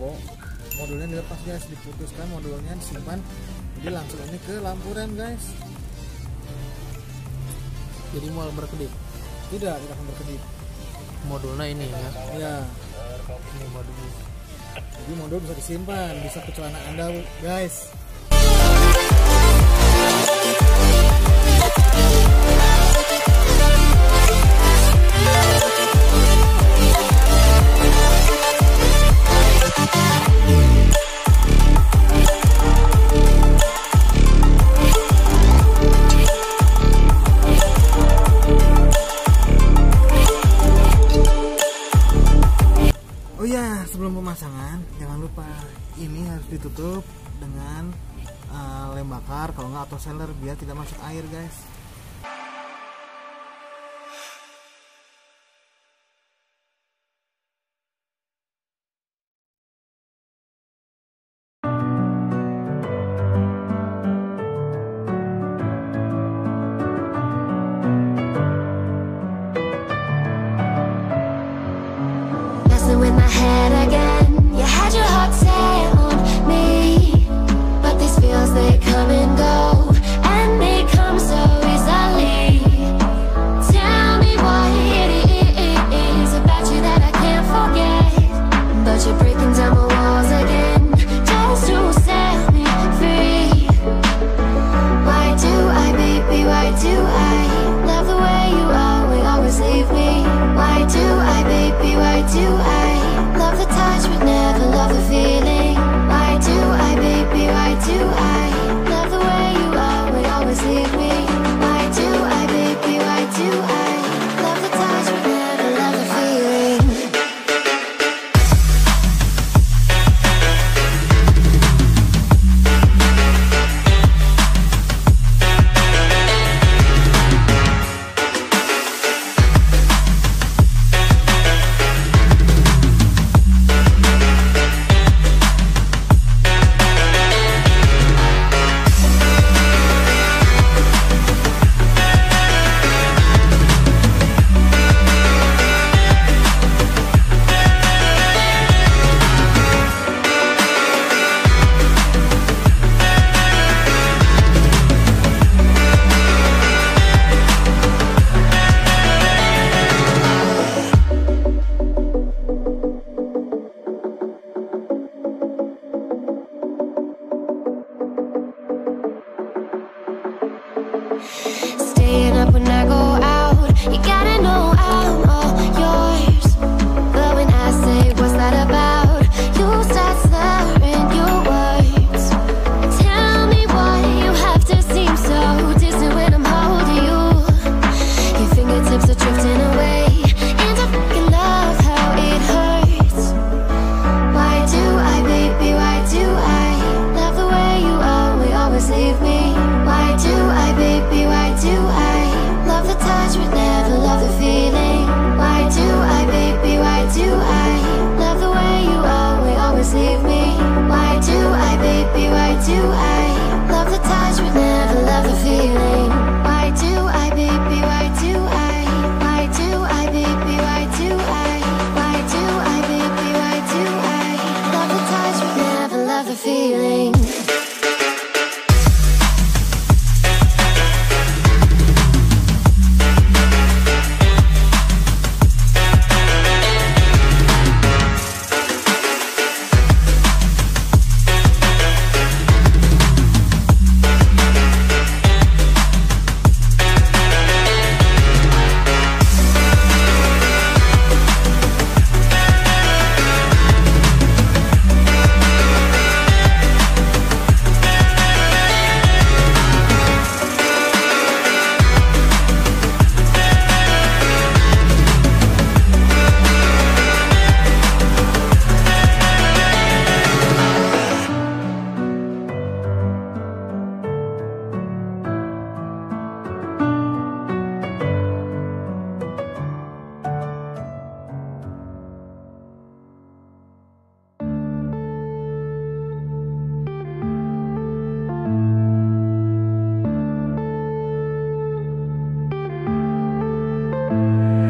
lampu, modulnya dilepas guys, diputuskan modulnya, disimpan, jadi langsung ini ke lampu rem guys. Jadi mau berkedip? Tidak akan berkedip. Modulnya ini ya? Ya. Ini modulnya. Jadi modul bisa disimpan, bisa ke celana Anda guys. Oh ya, sebelum pemasangan jangan lupa ini harus ditutup dengan lem bakar, kalau nggak auto sealer, biar tidak masuk air guys. With my head again, you had your heart set on me, but these feels, they come and go, and they come so easily. Tell me what it is about you that I can't forget, but you're breaking down my walls again, just to set me free. Why do I, baby, why do I love the way you always leave me? Why do I, baby, why do I love the touch but never love the feeling? Why do I, baby, why do I love the way you always leave me? Why do I, baby, why do I love the touch but never love the feeling? Staying up when I go out, you gotta know I'm all yours. But when I say what's that about, you start slurring your words. Tell me why you have to seem so distant when I'm holding you. Your fingertips are drifting away, and I fucking love how it hurts. Why do I, baby, why do I love the way you always leave me? Why do I, baby, why do I love the touch but never love the feeling? Why do I, baby, why do I love the way you always leave me? Why do I, baby, why do I love the touch but never love the feeling? Why do I, baby, why do I? Why do I, baby, why do I? Why do I, baby, why do I love the touch but never love the feeling?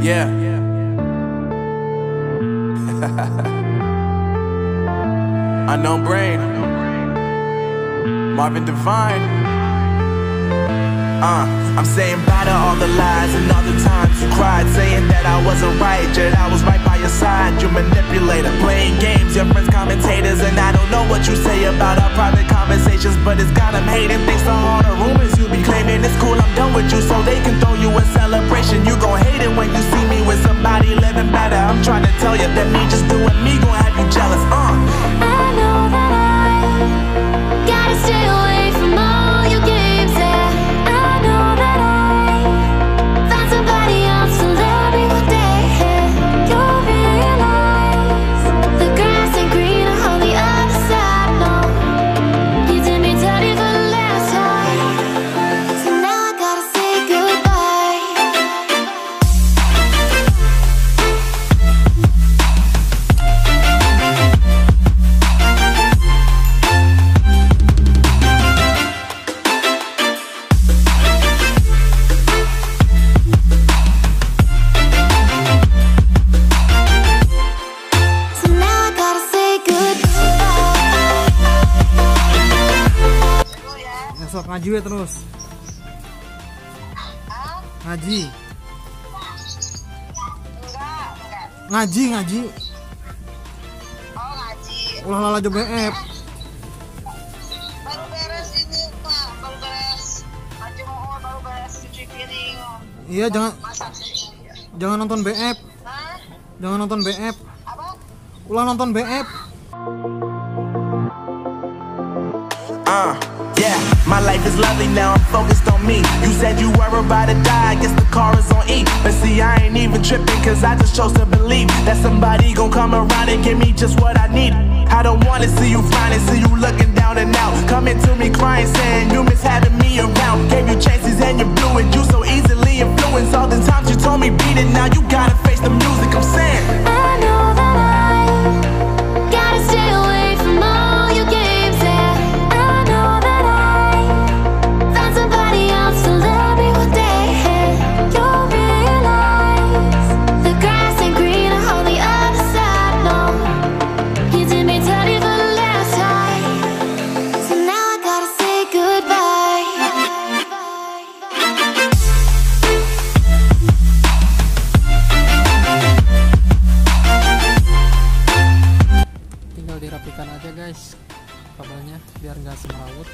Yeah. Unknown brain, Marvin Divine. I'm saying bye to all the lies and all the times you cried, saying that I wasn't right, yet I was right by your side. You manipulator, playing games, your friends commentators, and I don't know what you say about our private conversations, but it's got them hating. Thanks to all the rumors you be claiming. It's cool, I'm done with you, so they can throw you a celebration. You gon' hate it when you see me with somebody living better. I'm trying to tell you that me just doing me gon' have you jealous. I know that I gotta stay away from all your games, yeah. I know that I found somebody else to love me one day, yeah. You'll realize the grass ain't greener on the other side, no. You did me dirty for the last time, so now I gotta say goodbye. So now I gotta say goodbye. Ya sok ngaji we terus. Ngaji. Ngaji. Oh ngaji, Ulah lala aja BF. baru beres ini Pak, baru beres ngaji mohon, baru beres cuci piring, Iya, masak sih. jangan nonton BF. Hah? Jangan nonton BF. Apa? Ulah nonton BF. Yeah, my life is lovely now, I'm focused on me. You said you were about to die, I guess the car is on E. But see, I ain't even tripping, cause I just chose to believe that somebody gon' come around and give me just what I need. I don't wanna see you flying, see you looking down and out, coming to me crying, saying you miss having me around. Gave you chances and you blew it, you so easily influenced. All the times you told me beat it, now you gotta face the music. I'm saying I know that I gotta stay away from all your games, yeah. I know that I found somebody else to love me one day, yeah. You'll realize the grass ain't greener on the other side, no. You did me dirty for the last time, so now I gotta say goodbye. Tinggal dirapikan aja guys kabelnya biar nggak semrawut.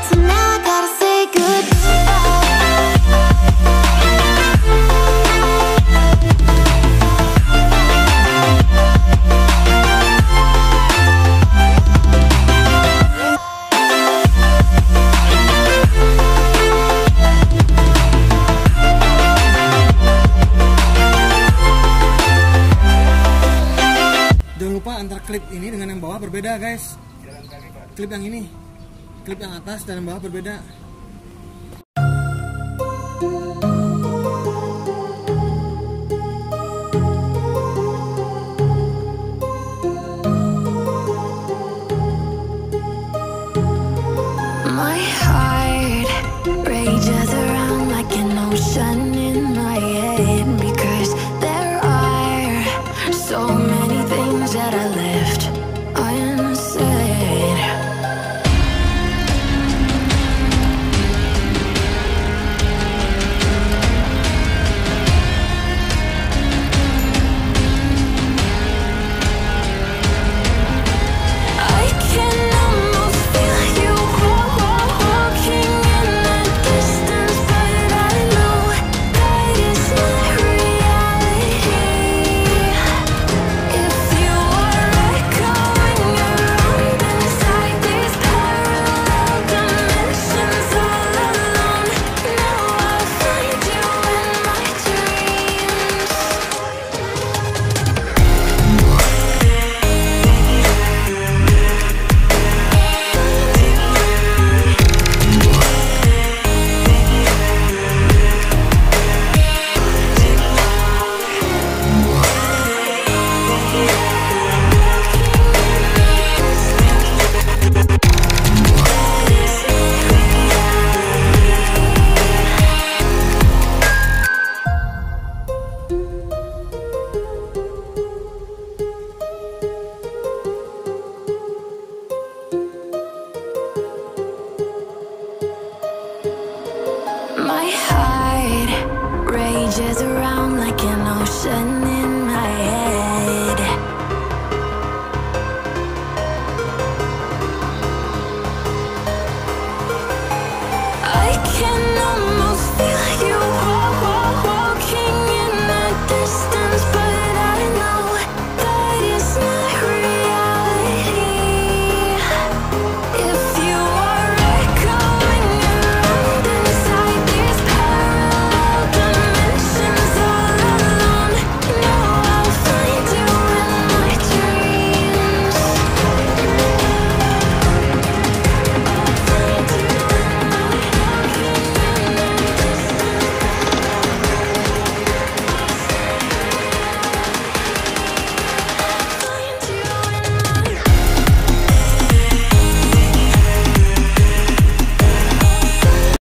So now I gotta say goodbye. Jangan lupa antar klip ini dengan yang bawah berbeda guys. Klip yang ini, klip yang atas dan yang bawah berbeda. My heart rages around like an ocean in my head, because there are so many things that I left unsaid. rise around like an ocean